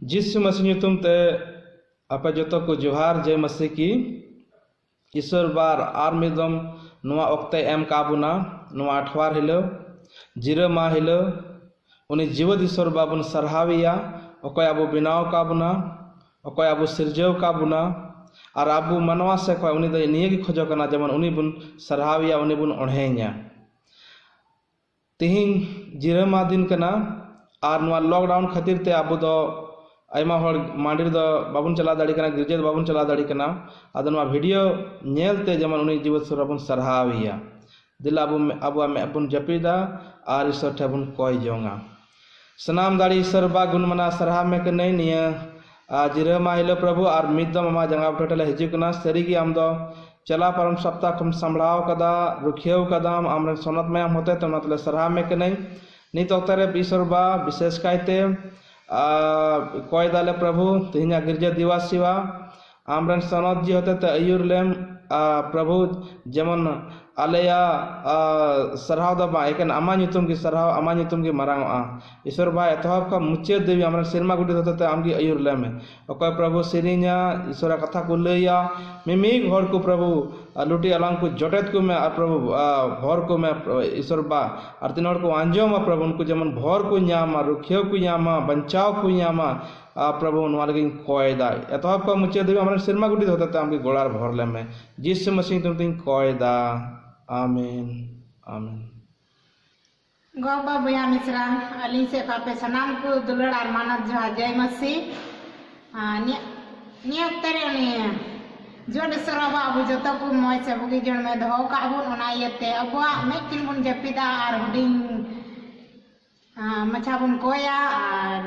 जिस मसीह nyutum te apa joto ko johar jay masih ki ईश्वर बार आर मिदम नुआ ओक्ते एम काबुना नुआ अठवार हिलो जिरो मा हिलो उनी जीवद ईश्वर बाबुन सरहाविया ओकोय अबु बिनाव काबुना ओकोय अबु सिरजव काबुना और अबु मनवा से कोय उनी द निये की खोजो कना जेमन उनी बुन सरहाविया उनी बुन ओढ़ेኛ तिहिं जिरो मा दिन कना और नुआ लॉकडाउन खातिर ते अबु दो आयमा हर मांडिर द बाबुन चला दाड़ी कना गिरजे बाबुन चला दाड़ी कना आदनवा वीडियो नेलते जमन उनी जीवत सुर बाबुन सरहाविया दिल अबु अबुन जपीदा और ईश्वर ठेबुन कोय जोंगा सनाम दाड़ी ईश्वर बा गुण मना सरहा में के नहीं निया जिरो माहिलो प्रभु और मिदम अमा जंगा टोटल हिजुकना सरीगी आम दो चला परम सप्ताह कम संभलाव कदा रुखियो कदम आमरे सोनत में हम होते तो मतलब सरहा में के नहीं नित ओक्तरे ईश्वर बा विशेष कायते कोय दाले प्रभु तिहिना गिरजा दिवासीवा आमरन सनद जी होते अयुर लेम प्रभु जेमन आलेया सरहाव दबा एकेन अमा nyutum की सरहाव अमा nyutum की मरांगा ईश्वर भाई एतहब का मुचे देवी आमरन सिरमा गुडी होते आमगी अयुर लेम ओकोय प्रभु सिरिnya ईश्वर कथा को लैया मिमी घर को प्रभु लुटी अलंग को जटेत को मैं प्रभु भर को मैं ईश्वर बा और तीन को आंजोमा प्रभु उनको जमन भर को न्यामा रुखियो को न्यामा बंचाव को न्यामा प्रभु उनवालगिन कोयदा एतहब का मुचे देवी आमरन सिरमा गुडी होते आमगी गोलार भर लेम जिस मसीह तुम तीन कोयदा आमीन आमीन गौबा भैया मिश्रा अली से पापे सनाम को दुलड़ और मानत जो जय मसीह नियतरे ने जोड़ सरवा अबु जतो को मोय से बुगी जण में दो काबुन ओनायते अबुआ मेकिन बुन जपिदा और हुडिंग मछा बुन कोया और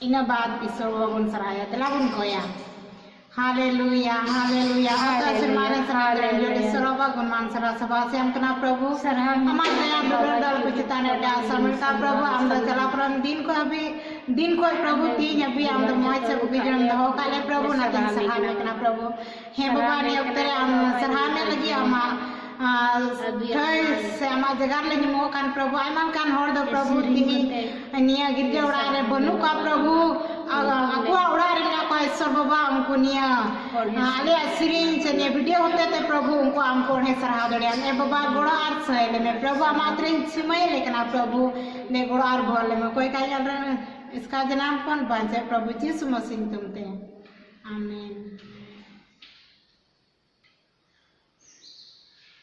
इना बाद ईश्वर बुन सराया दला बुन कोया हालेलुया हालेलुया आता सरमाने सरादरे जोड़े सरवा गुणमान सरा सभा से हम कना प्रभु हमारे दया दुर्दल कुचिताने डा समर्था प्रभु हम द चला परम दिन को प्रभु तीन अभी हम द मोय से बुगिजन हो काले प्रभु ना दिन सहाने कना प्रभु हे बाबा ने उतरे हम सराहने लगी हम से हमारे जगह लगी मो कान प्रभु आयमान कान हर दो प्रभु तीन निया गिरजा उड़ा रे बनु का प्रभु अकुआ उड़ा रे ना को ईश्वर बाबा हमको निया आले सिरिन से ने वीडियो होते थे प्रभु उनको हमको ने सराह दड़िया ए बाबा गोड़ा आर सहेले में प्रभु हम आत्रे समय लेकिन प्रभु ने गोड़ा आर बोले में कोई का इसका जनाम कौन बांचे प्रभु यीशु मसीह तुमते आमीन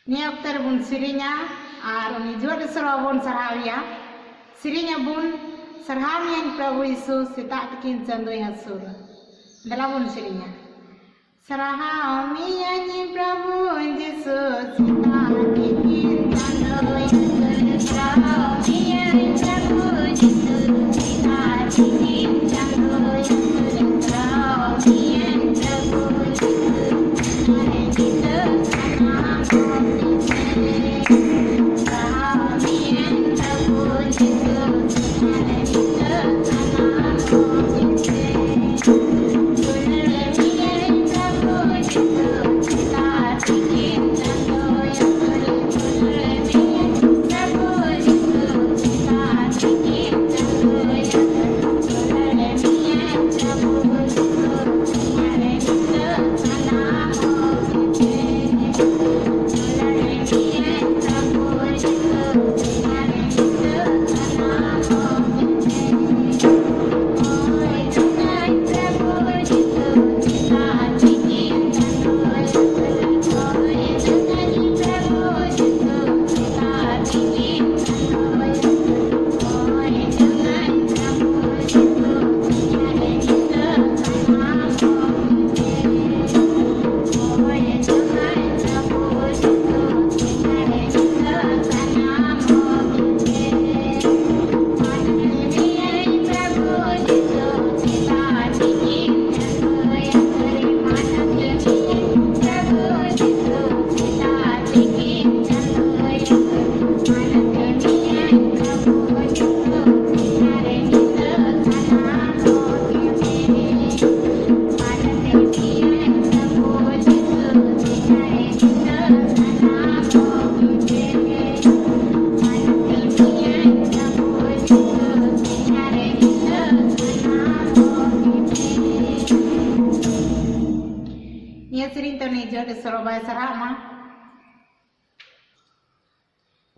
नियक्तर बुन सिरिnya और उनी जोड़ सरवा बुन सराविया सिरिnya बुन सरहामियन प्रभु यीशु सितात किन चंदो यसुर दला बुन सिरिnya सरहामियन प्रभु यीशु सितात किन चंदो यसुर सरहामियन प्रभु यीशु सितात किन चंदो यसुर सरहामियन प्रभु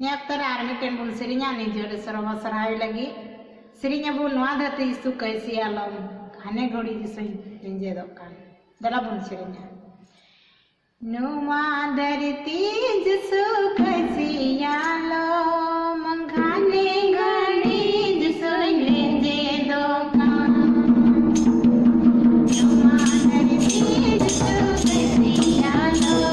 न्याक्तर आर्मी टेन बुन सिरिnya नि जोड़े सरवा सराय लगी सिरिnya बुन नवा धरती यीशु कैसी आलम खाने घोड़ी जिसे निजे दोकान दला बुन सिरिnya नवा धरती यीशु कैसी आलम खाने घोड़ी जिसे निजे दोकान नवा धरती यीशु कैसी आलम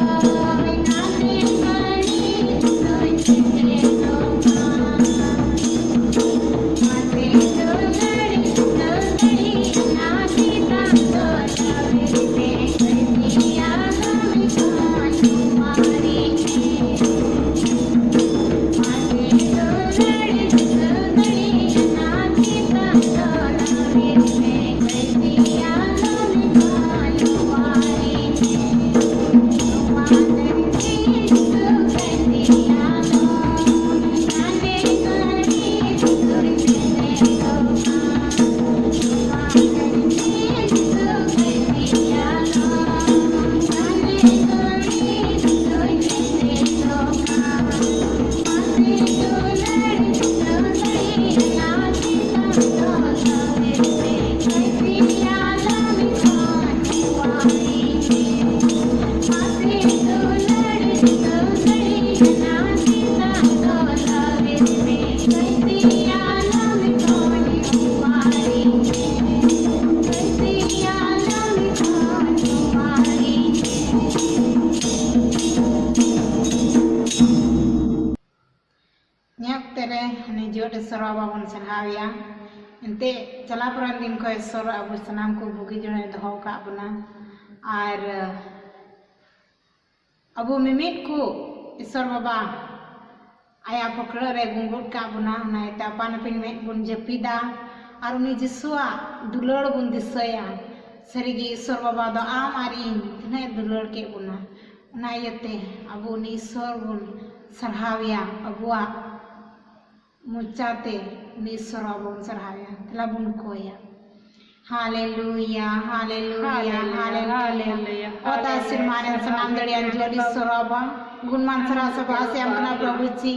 जोड़े सरवा बाबन सराविया एंते चला पुरान दिन को सर अब सनाम को बुगी जोड़े दहो का बना और अब मिमिट को ईश्वर बाबा आया पकड़ रे गुंगुट का बना ना तापान पिन में बुन जपीदा और उन्हीं जिसुआ दुलड़ बुन दिसया सरीगी ईश्वर बाबा दो आम आरी ने दुलड़ के बुना ना यते अब उन्हीं ईश्वर बुन सराविया अबुआ मुचाते ईश्वर बाबा सराविया तला बुन कोया हालेलुया हालेलुया हालेलुया ओता सिरमाने सनाम दड़ियान जोड़ी सराबा गुणमान सरा सब आसे अपना प्रभु जी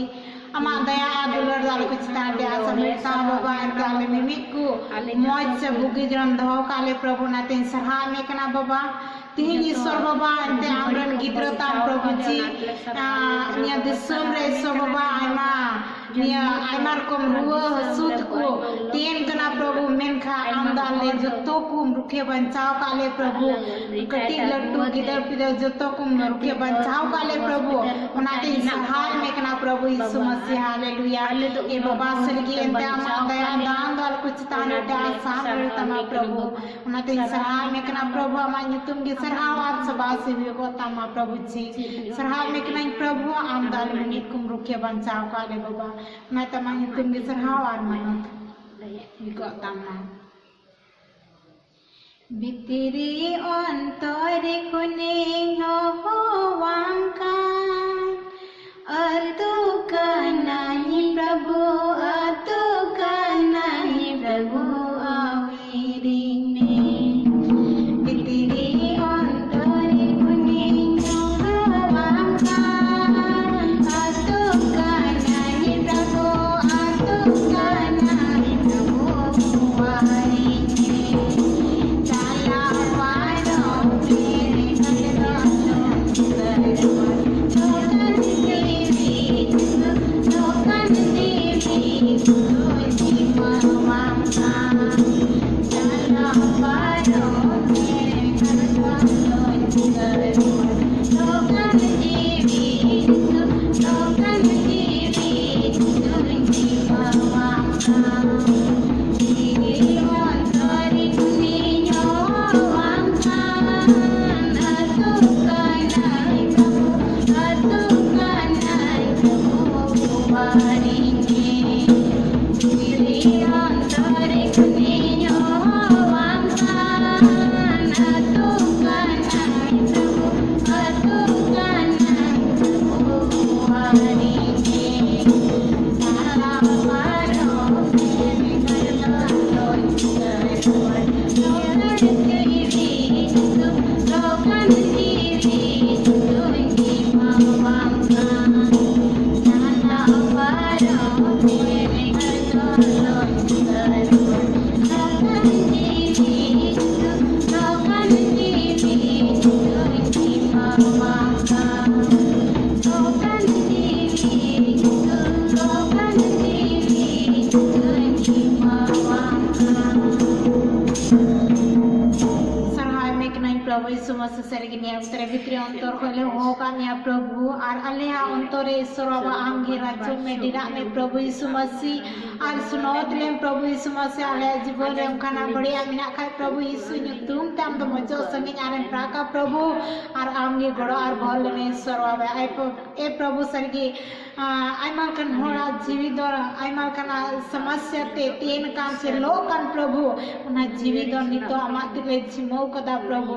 अमा दया दुलर दाल कुछ तांडे आसमिता बाबा अंताले मिमिकु मौज से बुगी जन दहो काले प्रभु नाते सहा में कना बाबा तीन ईश्वर बाबा अंते आमरन गिद्रता प्रभु जी निया दिसम रे ईश्वर बाबा आमा निया आमार कोम रुआ हसुत को तीन कना प्रभु मेनखा आमदाले जत्तो कुम रुखे बंचाव काले प्रभु कटी लड्डू गिदर पिदर जत्तो कुम रुखे बंचाव काले प्रभु उनाते सहाय में कना प्रभु यीशु मसीह हालेलुया ए बाबा सरगी अंते आमा दया दान दाल कुछ ताने दा साम तमा प्रभु उनाते सहाय में कना प्रभु आमा युतुम गे सरहावात सबा से को तमा प्रभु जी सरहाय में कना प्रभु आमदाल में कुम रुखे बंचाव काले बाबा मैं तमा युतुम गे सरहावार मनत को तमा भितरी अंतरे खुने हो वांका अतु कनाई प्रभु अतु कनाई प्रभु आवेरी में भितरी अंतरे खुने हो वांका अतु कनाई प्रभु अतु कनाई प्रभु आवेरी यीशु मसीह सारी निया उतरे भितरे अंतर को ले हो का निया प्रभु और अल्लाह अंतरे ईश्वर बाबा आंगे राज्य में डिरा में प्रभु यीशु मसीह और सुनोत ले प्रभु यीशु मसीह अल्लाह जीवन रे खाना बढ़िया मिना खाए प्रभु यीशु तुम तम तो मजो संगी आरे प्राका प्रभु और आंगे गड़ो और भल में ईश्वर बाबा ए प्रभु सारी आयमा कन होड़ा जीवी दर आयमा कन समस्या ते तीन कान से लो कन प्रभु उना जीवी दर नितो आमा दिले जिमो कदा प्रभु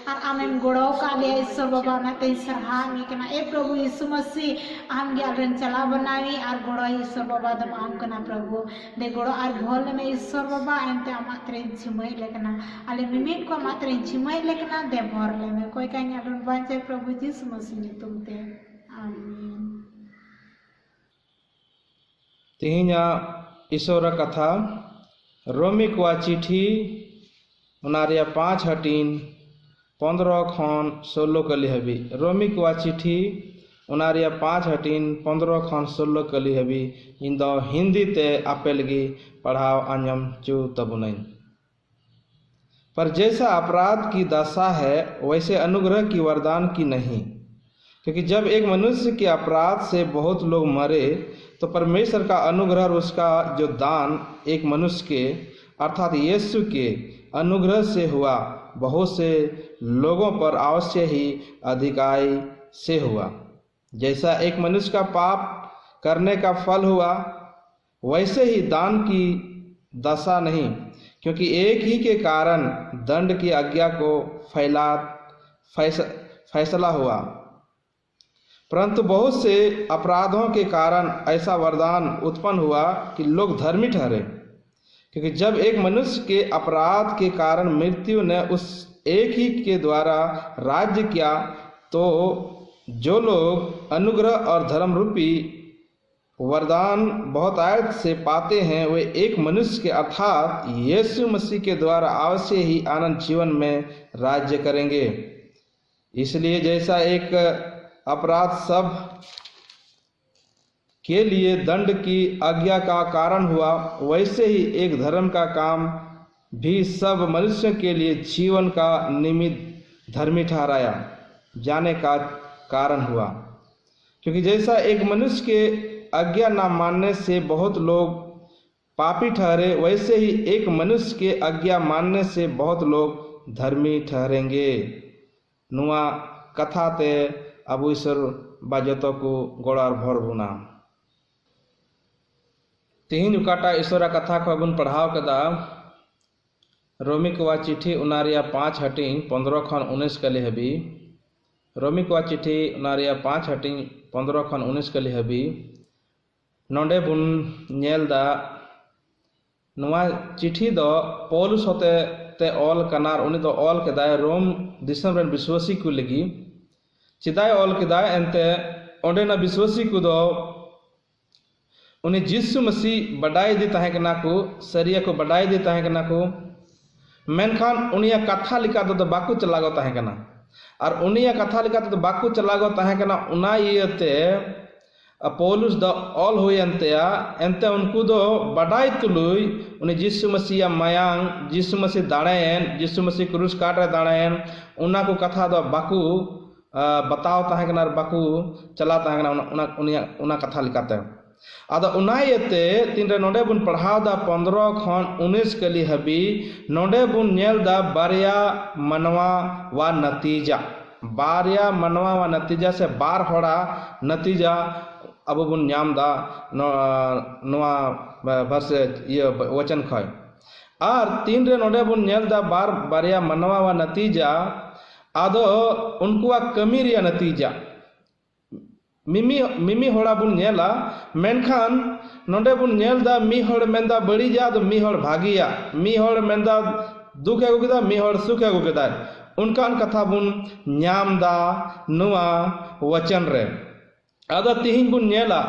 और आमेन गोड़ो का ले ईश्वर बाबा ना ते सरहा मी कना ए प्रभु यीशु मसीह आम गे आरन चला बनावी और गोड़ो ईश्वर बाबा दम आम कना प्रभु दे गोड़ो और भोल में ईश्वर बाबा एंते आमा त्रे जिमो लेकना आले मिमिन को मात्रे जिमो लेकना दे भर ले में कोई काई आरन बांचे प्रभु यीशु मसीह ने तुमते आमीन। तिहिना ईश्वर कथा रोमी को चिठी उनारिया 5 हटीन 15 खन 16 कली हबी रोमी को चिठी उनारिया 5 हटीन 15 खन 16 कली हबी इन दो हिंदी ते आपेलगी पढ़ाओ अंजम चू तबुनई। पर जैसा अपराध की दशा है वैसे अनुग्रह की वरदान की नहीं, क्योंकि जब एक मनुष्य के अपराध से बहुत लोग मरे तो परमेश्वर का अनुग्रह और उसका जो दान एक मनुष्य के अर्थात यीशु के अनुग्रह से हुआ बहुत से लोगों पर अवश्य ही अधिकाई से हुआ। जैसा एक मनुष्य का पाप करने का फल हुआ वैसे ही दान की दशा नहीं, क्योंकि एक ही के कारण दंड की आज्ञा को फैसला हुआ, परंतु बहुत से अपराधों के कारण ऐसा वरदान उत्पन्न हुआ कि लोग धर्मी ठहरे। क्योंकि जब एक मनुष्य के अपराध के कारण मृत्यु ने उस एक ही के द्वारा राज्य किया, तो जो लोग अनुग्रह और धर्म रूपी वरदान बहुत आयत से पाते हैं वे एक मनुष्य के अर्थात यीशु मसीह के द्वारा अवश्य ही आनंद जीवन में राज्य करेंगे। इसलिए जैसा एक अपराध सब के लिए दंड की आज्ञा का कारण हुआ वैसे ही एक धर्म का काम भी सब मनुष्यों के लिए जीवन का निमित्त धर्मी ठहराया जाने का कारण हुआ। क्योंकि जैसा एक मनुष्य के आज्ञा न मानने से बहुत लोग पापी ठहरे वैसे ही एक मनुष्य के आज्ञा मानने से बहुत लोग धर्मी ठहरेंगे। नुआ कथा ते अबु ईश्वर बाजतो को गोड़ार भर बुना तीन उकाटा ईश्वर कथा को अबुन पढ़ाव कदा रोमी को चिट्ठी उनारिया 5 हटीन 15 खन 19 कले हबी रोमी को चिट्ठी उनारिया 5 हटीन 15 खन 19 कले हबी नोंडे बुन नेल दा नुआ चिट्ठी दो पौलुस होते ते ऑल कनार उनी दो ऑल केदाय रोम दिसम रेन विश्वासी को लगी चिदाय ऑल केदाय एंते ओंडे ना विश्वासी को दो उनी यीशु मसीह बडाई दी ताहे कना को सरिया को बडाई दी ताहे कना को मेनखान उनिया कथा लिका दो बाकू चलागो ताहे कना और उनिया कथा लिका दो बाकू चलागो ताहे कना उना येते पौलुस द ऑल हुई एंते उनको दो बडाई तुलुई उन्हें यीशु मसीह मायांग यीशु मसीह दाड़ेन यीशु मसीह क्रूस काट रहे दाड़ेन उना को कथा दो बाकू बताओ ताहे कना बाकू चला ताहे कना उना कथा लिकाते आदा उना येते तीन रे नोडे बुन पढ़ाव दा 15 खन 19 कली हबी नोडे बुन नेल दा बारिया मनवा वा नतीजा बारिया मनवा वा नतीजा से 12 होड़ा नतीजा अब बुन नाम दा नवा वर्ष ये वचन खय और तीन रे नोडे बुन नेल दा बारिया मनवा वा नतीजा आदो उनको कमी रिया नतीजा मिमी होड़ा बुन नेला मेनखान नोडे बुन नेल दा मी होड़ मेंदा बड़ीजा दो मी होड़ भागिया मी होड़ मेंदा दुख एगो केदा मी होड़ सुख एगो केदा उनकान कथा बुन न्याम दा नुआ वचन रे आदा तिहिन बुन नेला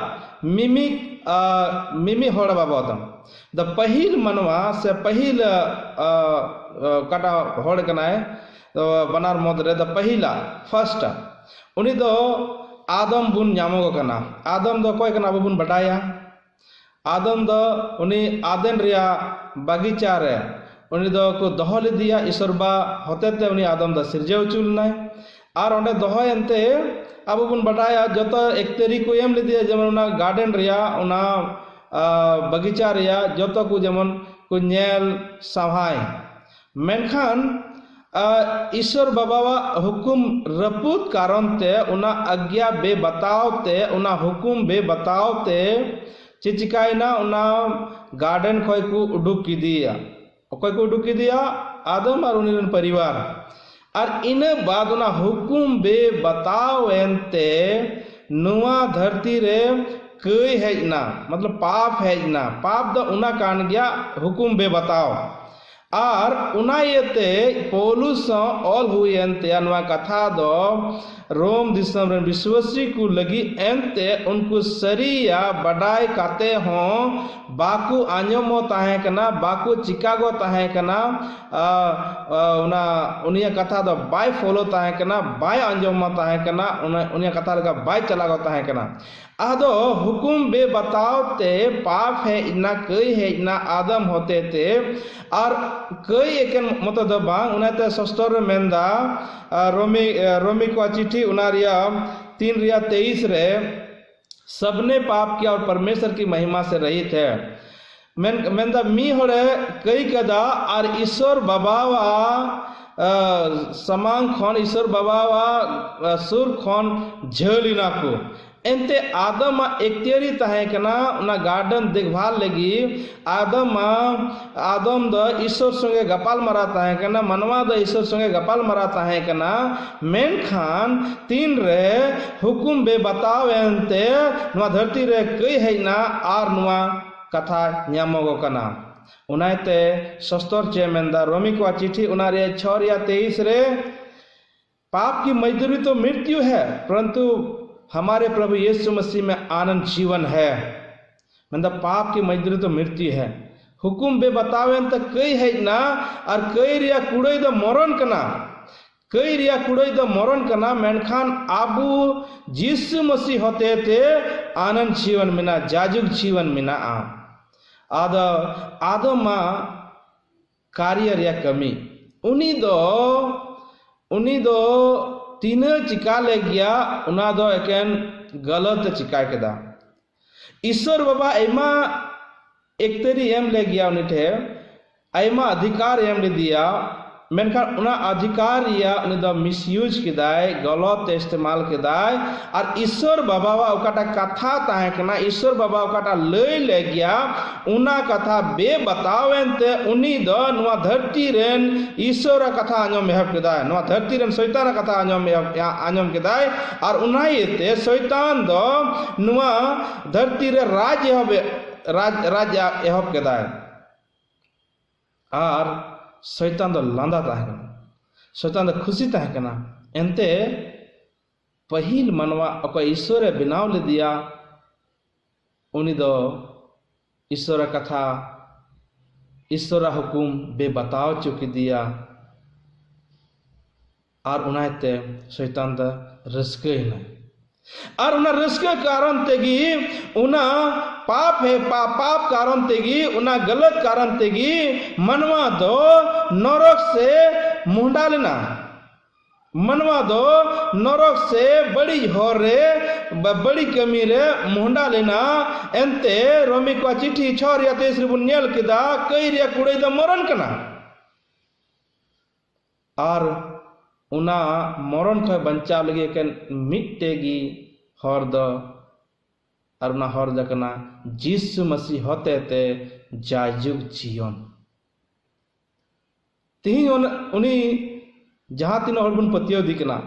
मिमी होड़ बाबा द पहिल मनवा से पहिल काटा होड़ कनाए बनार मद रे द पहिला फर्स्ट उनी दो आदम बुन ᱧᱟᱢᱚᱜ कना आदम दो कोई कना बुन बटाया आदम दो उनी आदेन रिया बगीचा रे उनी दो को दोहो लेदिया ईश्वर बा होतेते उनी आदम दा सिरजे उचुलनाय और ओंडे दोहोयनते अब बन बटाया जतो एक तेरी को एम लेदिया जेमन उना गार्डन रिया उना बगीचा रिया जतो को जेमन को नेल साहाय मेनखान ईश्वर बाबा हुकुम रपूत कारण ते उना आज्ञा बे बतावते उना हुकुम बे बतावते चिचिकायना उना गार्डन खोय को उडुक किदिया ओकोय को उडुक किदिया आदम और उन परिवार और इन बाद उना हुकुम बे बतावेंते नुआ धरती रे कई हेजना मतलब पाप हेजना पाप द उना कान गया हुकुम बे बताओ और उना येते पौलुस ऑल हुई एंते अनवा कथा दो रोम दिसम रे विश्वासी को लगी एंते उनको सरिया बडाई काते हो बाकू आंजमो ताहे कना बाकू चिकागो ताहे कना उना उनिया कथा दो बाय फॉलो ताहे कना बाय आंजमो ताहे कना उनिया कथा लगा बाय चलागो ताहे कना आदो हुकुम बे बताओते पाप है इना कई है इना आदम होते थे और कई एक मतलब बांग उनाते सस्तर मेंदा रोमी को चिट्ठी उनारिया 3:23 रे सबने पाप किया और परमेश्वर की महिमा से रहित है मेंदा मी होरे कई कदा और ईश्वर बाबावा समांग खन ईश्वर बाबावा सुर खन झलिना को एंते आदम एकतेरी ताहे कना उना गार्डन देखभाल लगी आदम द ईश्वर संगे गपाल मरा ताहे कना मनवा द ईश्वर संगे गपाल मरा ताहे कना मेनखान 3 रे हुकुम बे बतावेंते नुआ धरती रे कई हैना आर नुआ कथा न्यामोगो कना उनाते सस्तर चे मेंदा रोमी को चिट्ठी उनारे 6:23 रे पाप की मजदूरी तो मृत्यु है परंतु हमारे प्रभु यीशु मसीह में आनंद जीवन है मतलब पाप की मजदूरी तो मृत्यु है हुकुम बे बतावे तो कई है ना और कई रिया कुड़ई द मरण कना कई रिया कुड़ई द मरण कना मेनखान आबू यीशु मसीह होते थे आनंद जीवन मिना जाजुक जीवन मिना आदमा कार्य रिया कमी उनी दो तीन चिका ले गया उना दो एकेन गलत चिका केदा ईश्वर बाबा एमा एक तेरी एम ले गया उनिठे एमा अधिकार एम ले दिया मेनखान उना अधिकार या उनी दो मिसयूज केदाय गलत इस्तेमाल केदाय और ईश्वर बाबा ओकाटा कथा ताहे कना ईश्वर बाबा ओकाटा लई ले गया उना कथा बे बतावेंते उनी दो नुआ धरती रेन ईश्वर कथा आंजम मेहब केदाय नुआ धरती रेन शैतान कथा आंजम केदाय और उना येते शैतान दो नुआ धरती रे राज एहब केदाय और शैतान दो लांदा ताहे कना शैतान दो खुशी ताहे कना एंते पहिल मनवा अको ईश्वर बनाव ले दिया उनी दो ईश्वर कथा ईश्वर हुकुम बे बताव चुकी दिया और उनाते शैतान दा रस्के ना और उना रस्के कारण तेगी उना पाप है पाप कारण तेगी उना गलत कारण तेगी मनवा दो नरक से मुंडा लेना मनवा दो नरक से बड़ी होर रे बड़ी कमी रे मुंडा लेना एंते रोमी को चिट्ठी 6:23 रे बुनियल केदा कई रे कुड़े द मरण कना और उना मरण खय बंचा लगे के मिटेगी हर द और उना हर दकना यीशु मसीह होते ते जाजुग जीवन तिही उनी जहाँ तीन हर बुन पतियो दिकना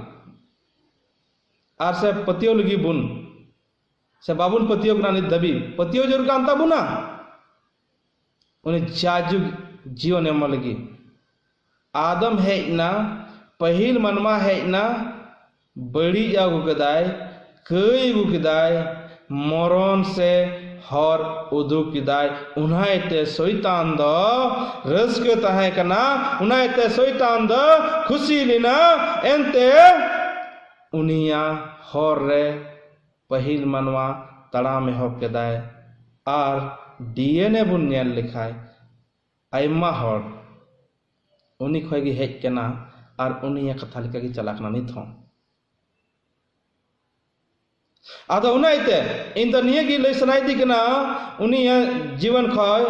और से पतियो लगी बुन से बाबुन पतियो कना नि दबी पतियो जोर का अंता बुना उन्हें जाजुग जीवन एम लगी आदम है ना पहिल मनमा है ना बड़ी जागु कदाय कई गुकदाय मरण से हर उदु किदाय उन्हायते शैतान द रस्के ताहे कना उन्हायते शैतान द खुशी लिना एंते उनिया हर रे पहिल मनवा तड़ा में हो केदाय और डीएनए बुन नेल लिखाय आइमा हर उनी खय गे हेज कना और उनी कथा लेका गे चला कना नित हों आदो उनाइते इन द निये गे लय सनाइदी कना उनी जीवन खय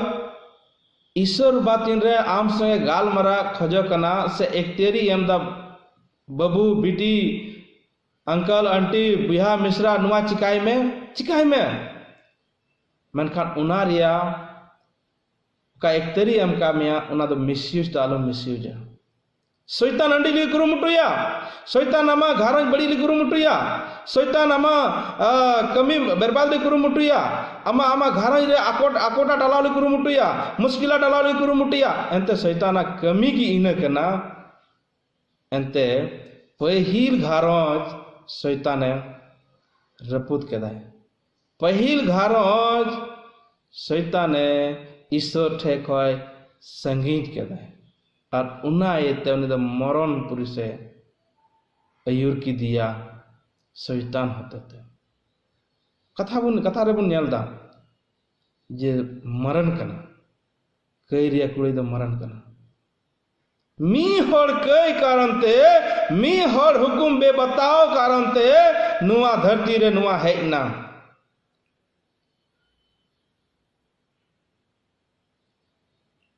ईश्वर बातिन रे आम संगे गालमारा खजो कना से एक तेरी एम दा बबू बिटी अंकल आंटी बिहा मिश्रा नुआ चिकाई में मनखान उना रिया का एक तेरी एम का मिया उना दो मिसयूज दालो मिसयूज शैतान अंडी ली कुरुमुटुया शैतान आमा घारंज बड़ी ली कुरुमुटुया शैतान आमा कमी बर्बाद ली कुरुमुटुया आमा घारंज रे आकोटा डालाव ली कुरुमुटुया मुश्किला डालाव ली कुरुमुटुया एंते शैताना कमी की इना कना एंते पहिल घारंज शैताने रपूत केदाय पहिल घारंज शैताने ईश्वर ठे खय संगीत केदाय और उना एते उनी द मरण पुरी से अयुर की दिया शैतान होते थे कथा रे बुन नेलदा जे मरण कना कई रिया कुड़ी द मरण कना मी हर कई कारण ते मी हर हुकुम बे बताओ कारण ते नुआ धरती रे नुआ हेना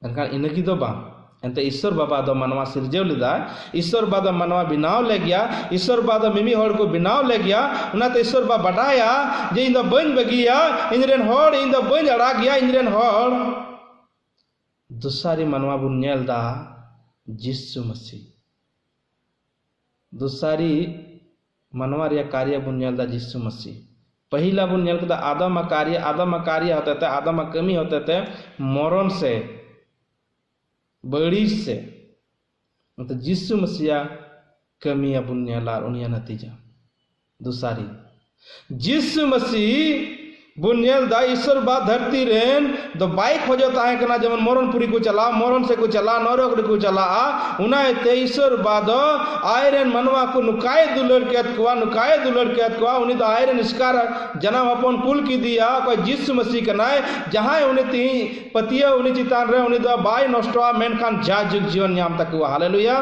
एनखान इनकी दो बा एंते ईश्वर बाबा दो मनवा सिरजेव लेदा ईश्वर बाबा मनवा बिनाव ले गया ईश्वर बाबा मिमी हर को बिनाव ले गया उनाते ईश्वर बाबा बटाया जे इन द बन बगिया इनरेन हर इन द बन अड़ा गया इनरेन हर दुसारी मनवा बुन नेलदा यीशु मसीह दुसारी मनवा रे कार्य बुन नेलदा यीशु मसीह पहिला बुन नेल कदा आदम कार्य होते थे आदम कमी होते थे मरण से बड़ी से मतलब यीशु मसीह कमिया बुनियाला उनिया नतीजा दूसरी यीशु मसीह बुनियाल दा ईश्वर बा धरती रेन द बाइक हो जाता है कना जमन मरणपुरी को चला मरण से को चला नरक को चला उनाए ते ईश्वर बाद आयरन मनवा को नुकाए दुलर के अतकुआ उनी द आयरन इसकार जन्म अपन कुल की दिया कोई यीशु मसीह कनाए जहां उनी ती पतिया उनी चितान रे उनी द बाय नष्टवा मेनखान जाजुग जीवन याम तक हालेलुया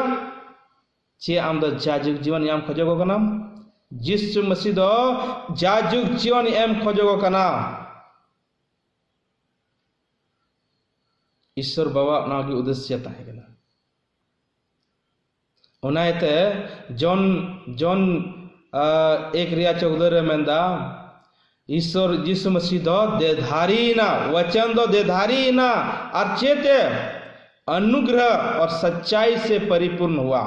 चे आम द जाजुग जीवन याम खजगो कना यीशु मसीह दो जाजुग जीवन एम खोजगो कना ईश्वर बाबा ना की उद्देश्य ताहे कना उनाइते जॉन एक रिया 14 रे मेंदा ईश्वर यीशु मसीह दो देधारी ना वचन दो देधारी ना और चेते अनुग्रह और सच्चाई से परिपूर्ण हुआ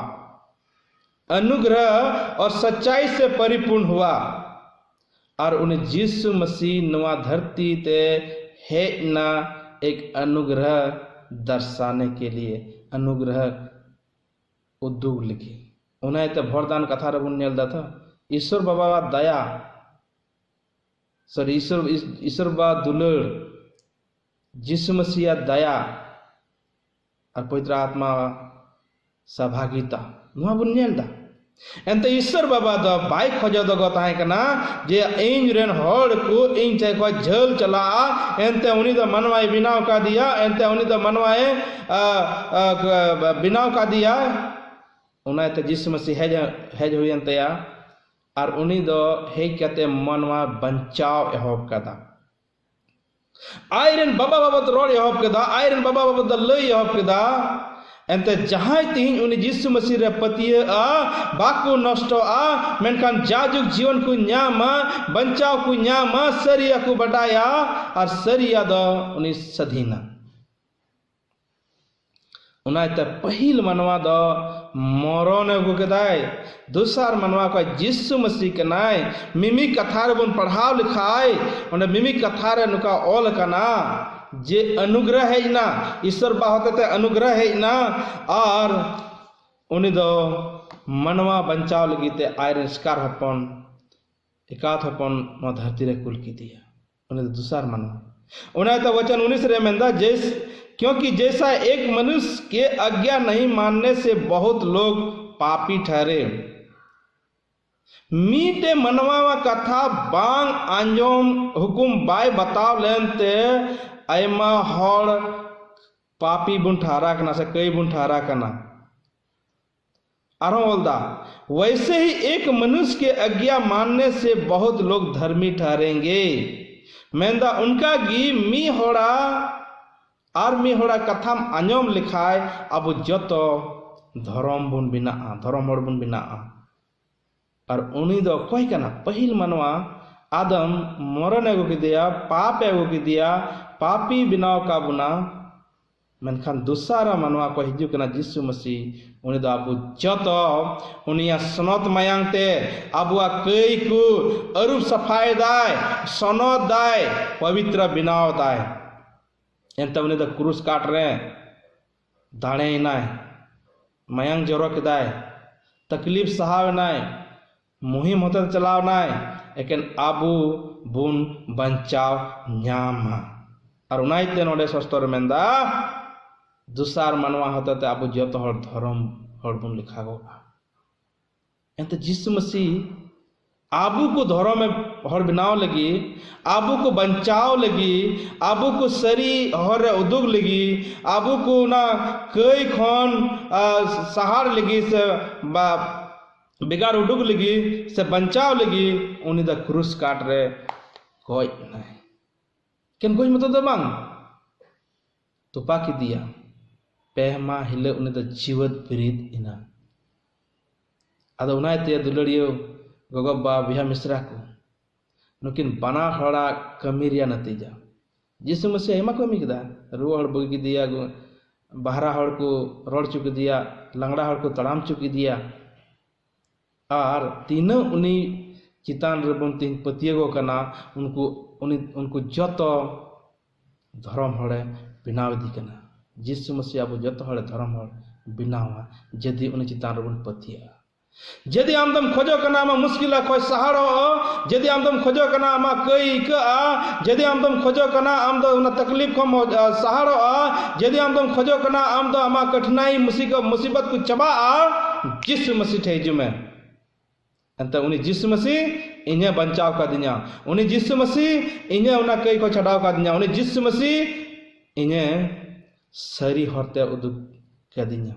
अनुग्रह और सच्चाई से परिपूर्ण हुआ और उन्हें यीशु मसीह नवा धरती ते है ना एक अनुग्रह दर्शाने के लिए अनुग्रह उद्योग लिखी उन्हें तो भरदान कथा रबुन नेलदा था ईश्वर बाबा दया सर ईश्वर बा दुलर यीशु मसीह दया और पवित्र आत्मा सहभागिता नुआ बुन नेलदा एंते ईश्वर बाबा द बाइक खोजो दो ताहे कना जे इंज रेन हड़ को इंज चे को झल चला एंते उनी द मनवाए बिनाव का दिया एंते उनी द मनवाए बिनाव का दिया उना ते यीशु मसीह हेज हुई एंते और उनी दो हेज कते मनवा बंचाव एहोब कदा आयरन बाबा द रोड एहोब कदा आयरन बाबा द लय एहोब कदा एंते जहां तीन उनी यीशु मसीह रे पतिए बाको नष्ट मेनखान जाजुग जीवन को न्यामा बंचाव को न्यामा सरिया को बटाया और सरिया दो उनी सधीना उनाते पहिल मनवा दो मरण को कदाय दूसर मनवा को यीशु मसीह के नाय मिमी कथा रे बन पढ़ाव लिखाय उन मिमी कथा रे नुका ओल कना जे अनुग्रह है ना ईश्वर बा होते थे अनुग्रह है ना और उन्हीं दो मनवा बंचाव लगी ते आयरन स्कार हपन एकात हपन न धरती रे कुल की दिया उन्हें तो दूसर मनवा उन्हें तो वचन 19 रे मेंदा क्योंकि जैसा एक मनुष्य के आज्ञा नहीं मानने से बहुत लोग पापी ठहरे मीटे मनवा कथा बांग आंजोम हुकुम बाय बताव लेनते आयमा हड़ पापी बुन ठहरा कना से कई बुन ठहरा कना आरों बोलता वैसे ही एक मनुष्य के आज्ञा मानने से बहुत लोग धर्मी ठहरेंगे। मेंदा उनका गी मी होड़ा कथाम आंजम लिखाय अब जतो धर्म बुन बिना धर्म हड़ बुन बिना और उनी दो कोई कना पहिल मनवा आदम मरण एगो की दिया पाप एगो की दिया पापी बिनाव का बुना मेनखान दूसरा मनवा को हिजू कना यीशु मसीह उनी दो आबू जतो उनिया सनत मायांग ते आबुआ कई को अरूप सफाई दाय सनत दाय पवित्र बिनाव दाय एंत उनी दो क्रूस काट रहे दाणे नाय मायांग जरो के दाय तकलीफ सहाव नाय मुहिम होते चलाव नाय एकेन आबू बुन बंचाव न्यामा और उनाइते नोडे सस्तर मेंदा दुसार मनवा होते ते आबू जतो हर धर्म हर बुन लिखा गो एंत यीशु मसीह आबू को धर्म में हर बिनाव लगी आबू को बंचाव लगी आबू को सरी हर उदुग लगी आबू को ना कई खन सहार लगी से बिगाड़ उडुग लगी से बंचाव लगी उन्हीं दा क्रूस काट रहे कोई नहीं किन कोई मतलब तो बांग तुपा की दिया पहमा हिले उन्हीं दा जीवत बिरीत इना आदा उन्हें ते दुलड़ियो गोगब्बा बिहा मिश्रा को नुकिन बना हड़ा कमीरिया नतीजा यीशु मसीह एमा कमी किदा रुआ हड़ बगी दिया बहरा हड़ को रोड चुकी दिया लंगड़ा हड़ को तड़ाम चुकी दिया और तीनों उन्हीं चितान रेबन तीन पतियगो कना उनको जतो धर्म हड़े बिनाव दी कना यीशु मसीह अब जतो हड़े धर्म हड़ बिनावा जदि उन्हीं चितान रेबन पतिया जदि आमदम खोजो कना आमा मुश्किल कोई सहारो जदि आमदम खोजो कना आमा कई का जदि आमदम खोजो कना आमदो उन तकलीफ को सहारो जदि आमदम खोजो कना आमदो आमा कठिनाई मुसीबत को चबा यीशु मसीह ठेजु में अंत उन्हीं यीशु मसीह इन्हें बंचाव का दिया उन्हीं यीशु मसीह इन्हें उन्हें कई को छड़ाव का दिया उन्हीं यीशु मसीह इन्हें सरी हरते उदुग का दिया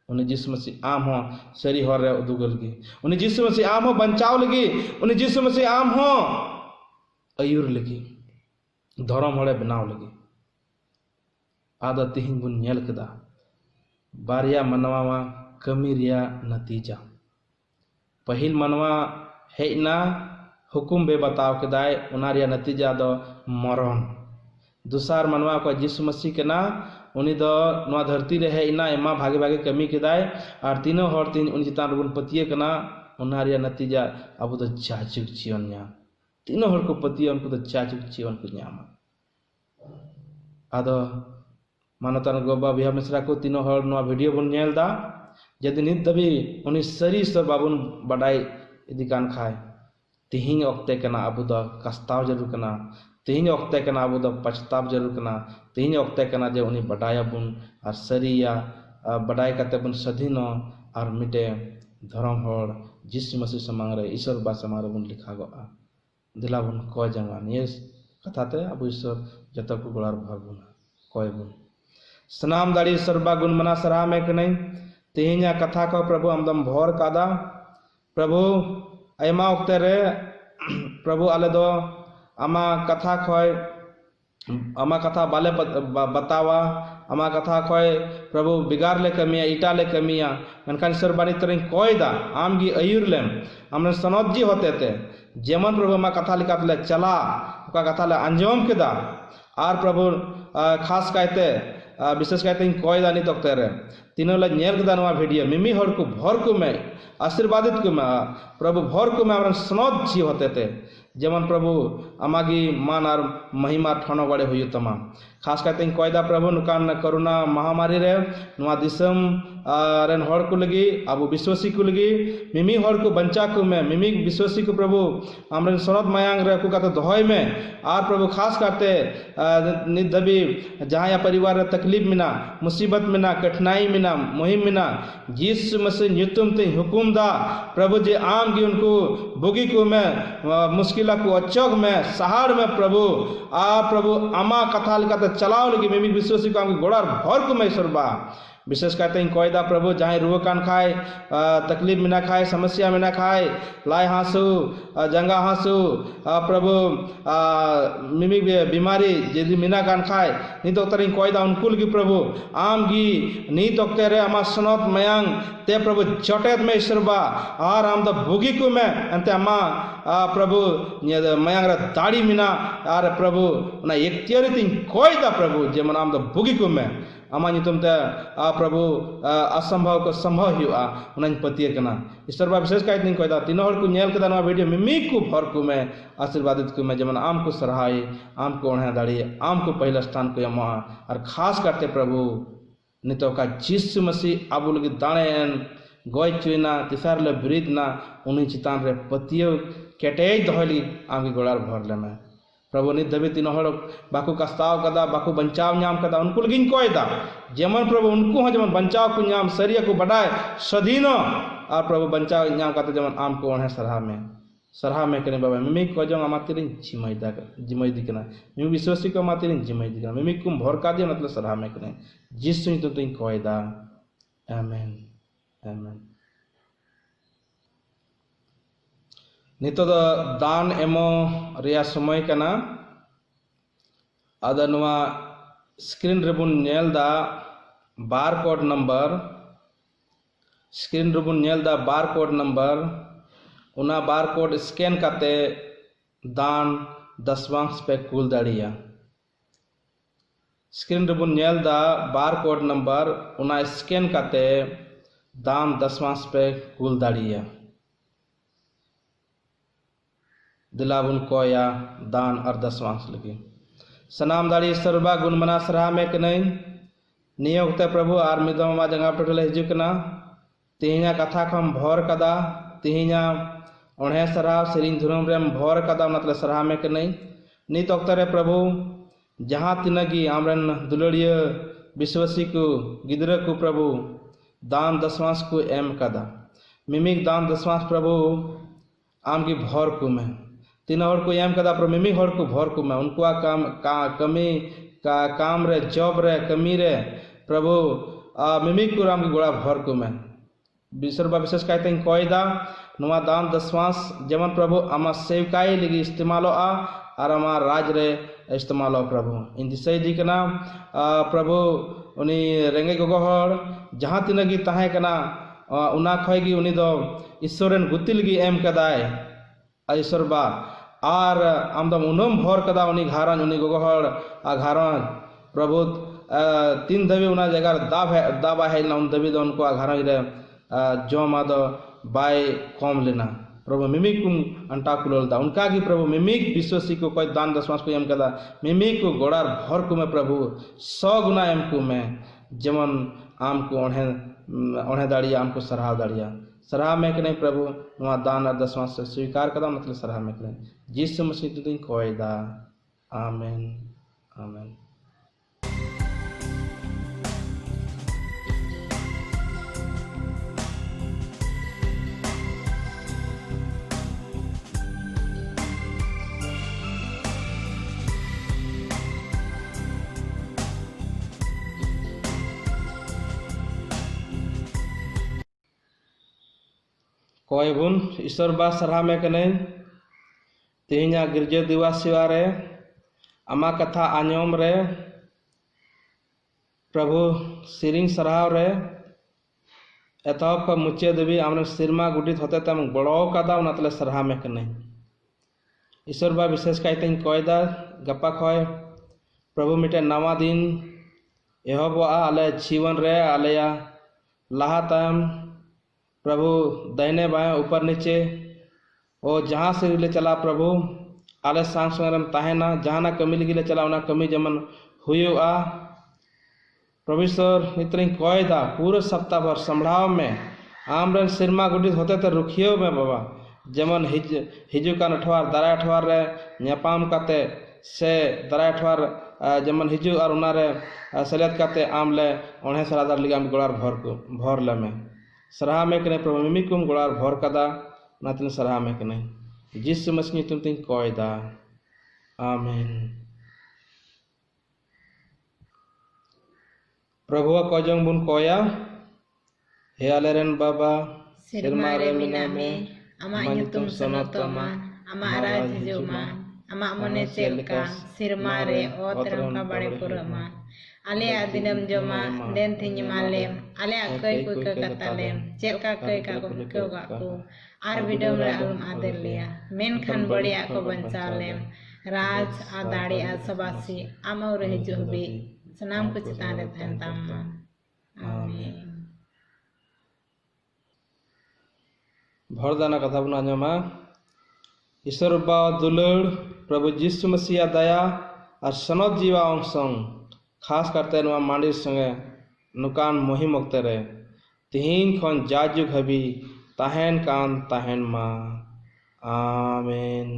उन्हें यीशु मसीह आम हो सरी हर उदुगल की उन्हें यीशु मसीह आम हो बंचाव लगी उन्हें यीशु मसीह आम हो अयुर लगी धर्म हड़े बनाव लगी आदा तिहिं बुन नेल कदा बारिया मनवा कमी रिया नतीजा पहिल मनवा हेना हुकुम बे बताव कदाय उनारिया नतीजा दो मरण दूसर मनवा को यीशु मसीह के ना उन्हीं दो नवा धरती रहे इना एमा भागे भागे कमी कदाय और तीनों हर तीन उन चितान रुन पतिये कना उनारिया नतीजा अब तो चाचुक जीवन न्या तीनों हर को पतिये उनको तो चाचुक जीवन को न्यामा आदो मानतान गोबा बिहा मिश्रा को तीनों हर नवा वीडियो बन नेल दा यदि नित दबी उन्हीं सरी सर बाबुन बड़ाई इदी कान खाए तिहिंग ओक्ते कना अबु द कस्ताव जरूर कना तिहिंग ओक्ते कना अबु द पछताव जरूर कना तिहिंग ओक्ते कना जे उन्हीं बड़ाया बुन और सरी या बड़ाई करते बुन सधीनो और मिटे धर्म हर यीशु मसीह समांग रहे ईश्वर बा समांग बुन लिखा गो दिला बुन कोय जंगान ये कथाते अबु ईश्वर जत को गोलार भागुन कोय बुन सनाम दाड़ी सरबा गुण मना सराह में के नहीं तिहिंग कथा को प्रभु आमदम भोर कादा प्रभु एमा उक्ते रे प्रभु आले दो आमा कथा खोय आमा कथा बाले बतावा आमा कथा खोय प्रभु बिगार ले कमिया ईटा ले कमिया मनखान सरबानी तरह कोय दा आम गी अयुर लेम हमने सनद जी होते थे जेमन प्रभु आमा कथा लिखा ले चला का कथा ले अंजम केदा और प्रभु खास कहते विशेष कहते हैं कोई दानी तो तेरे तीनों लग नेर के दानवा वीडियो मिमी हर को भर को मैं आशीर्वादित को मैं प्रभु भर को मैं हमारे सनद जी होते थे जेमन प्रभु अमागी मान और महिमा ठनो बड़े हुई तमाम खास कहते हैं कोयदा प्रभु नुकान करुणा महामारी रे नुआ दिसम रेन हर को लगी अब विश्वासी को लगी मिमी हर को बंचा को मैं मिमी विश्वासी को प्रभु हमरे सनद मायांग रे को कहते दोहय में और प्रभु खास करते निदबी जहाँ या परिवार रे तकलीफ मिना मुसीबत मिना कठिनाई मिना मुहिम मिना यीशु मसीह न्युतुम ते हुकुम दा प्रभु जे आम की उनको बुगी को मैं मुश्किला को अचोक में सहार में प्रभु प्रभु आमा कथा लिखा चलाओ लगी मिमी विश्वासी को हमको गोड़ा भर को मैं सरबा विशेष करते कोयदा प्रभु जहाँ रुआ कान खाए तकलीफ में ना खाए समस्या में ना खाए लाई हासू जंगा हासू प्रभु मिमी बीमारी यदि मीना कान खाए नीत तरी कोयदा उनकुल की प्रभु आम गी नीत रे आमा सनत मयांग ते प्रभु चटेत में ईश्वरबा और आम द भोगी को में अंते अम्मा प्रभु मयांग रे दाड़ी मीना और प्रभु ना एक्तियारी तीन कोयदा प्रभु जेमन आम द भोगी को में आमा नितुम ते प्रभु असंभव को संभव हुआ उन पतियर कना ईश्वर बा विशेष कायत नहीं कोयदा तीनों हर को नेल कदा नवा वीडियो मिमी को भर को में आशीर्वादित को में जमन आम को सराहाई आम को ओढ़े दाड़ी आम को पहला स्थान को यमा और खास करते प्रभु नितो का यीशु मसीह आबुल की दाने गोय चुना तिसार ले ब्रीद ना उन्हीं चितान रे पतियो केटेज दहली आम की गोड़ार भर ले में प्रभु नित दबे तीनों हर बाकू कस्ताव कदा बाकू बंचाव नाम कदा उनको लगिन कोयदा जेमन प्रभु उनको हैं जेमन बंचाव को नाम शरीर को बढ़ाए सदीनो और प्रभु बंचाव नाम कदा जेमन आम को ओढ़े सरहा में करें बाबा मिमी को जो आमातिरिन जिमैदी कना मिमी विश्वासी को आमातिरिन जिमैदी कना मिमी कुम भर का दिया मतलब सरहा में करें जिस सुनी तो तीन कोयदा आमेन आमेन नितो दान एमो रिया समय कना अदा नुआ स्क्रीन रेबुन नेल दा बारकोड नंबर स्क्रीन रेबुन नेल दा बारकोड नंबर उना बारकोड स्कैन करते दान दसवांश पे कुल दाड़िया स्क्रीन रेबुन नेल दा बारकोड नंबर उना स्कैन करते दान दसवांश पे कुल दाड़िया दिलाबुन कोया दान और दसवांश लगी सनाम दाड़ी सर्वा गुण मना सराह में कनई नियोगते प्रभु आर मिदमा जंगा टोटल हिजुकना तिहिना कथा खम भर कदा तिहिना ओढ़े सराह सिरिंग धुरम रेम भर कदा मतलब सराह में कनई नित अक्तरे प्रभु जहाँ तिनगी आमरन दुलड़िया विश्वसी को गिदर को प्रभु दान दसवांश को एम कदा मिमिक दान दसवांश प्रभु आम की भर को में तीनों हर को एम कदा प्रभु मिमिक हर को भर को में उनको कमी का काम रे जॉब रे कमी रे प्रभु मिमिक को राम की गोड़ा भर को में विसर्बा विशेष कहते हैं कोयदा नुआ दान दसवांश जेमन प्रभु आमा सेवकाई लगी इस्तेमालो और आमा राज रे इस्तेमालो प्रभु इन दिशा दी कना प्रभु उनी रेंगे गोगोहर जहाँ तिनगी ताहे कना उना खोएगी उनी दो ईश्वरन गुतिल गी एम कदाय ईश्वर बा और आमदम उनम भर कदा उनी घारन उनी गोगोहर घारन प्रभु तीन दबे उना जगह दाबा है ना उन दबे दो उनको घारन रे जोमा दो बाय कम लेना प्रभु मिमिक कुम अंटा कुलल दा उनका की प्रभु मिमिक विश्वसी को कोई दान दसवांश को एम कदा मिमिक को गोड़ार भर को में प्रभु 100 गुना एम को में जमन आम को ओढ़े दाड़िया आम को सराह दाड़िया सराह में करें प्रभु वहाँ दान और दसवां से स्वीकार कदा मतलब सराह में करें जिस मसीह दिन कोयदा आमीन आमीन कोई बुन ईश्वर बा सराह में कने तेहिना गिरजे दिवस रे आमा कथा आंजम रे प्रभु सिरिंग सराह रे एतप मुचे देवी आमने सिरमा गुडित होते तम बड़ो कदा उनतले सराह में कने ईश्वर बा विशेष कायते कोयदा गप्पा खोय प्रभु मिटे नवा दिन एहबा आले जीवन रे आलेया लाहातम प्रभु दाहिने बाएं ऊपर नीचे और जहाँ से ले चला प्रभु आले सांग संगरम ताहेना जहाँ ना कमी लगी ले चला उना कमी जमन हुआ प्रभु सर इतनी कोयदा पूरे सप्ताह भर संभळाव में आमरन सिरमा गुडित होते तो रुखियो में बाबा जमन हिजु का अठवार दरा अठवार रे न्यापाम काते से दरा अठवार जमन हिजु और उना रे सलियत काते आमले ओढ़े सरादार लिगा में गोड़ार भर ले में सराह में कने प्रभु मिमिकुम गोड़ार भर कदा नातिन सराह में कने जिस मसीह तुम तीन कोयदा आमीन प्रभुआ कजों बुन कोया हे आलेरेन बाबा Sirma re miname ama nyutum sonotoma ama raj hijuma ama mone selka sirma re otram ka bade purama ale adinam joma den thinya malem ale akai ku ka katalem chelka kai ka ko ga ku ar bidam re alum adelia men khan badi ako bancalem raj adari asabasi amau re juhbi sanam ku chitan re thain tamma amen भरदाना कथा बन आंजमा ईश्वर बा दुलड़ प्रभु यीशु मसीह दया और सनद जीवा अंशंग खास करते नुआ मांडिर संगे नुकान मुहिम अक्ते रे तिहिन खन जाजुग हबी ताहेन कान ताहेन मा आमेन।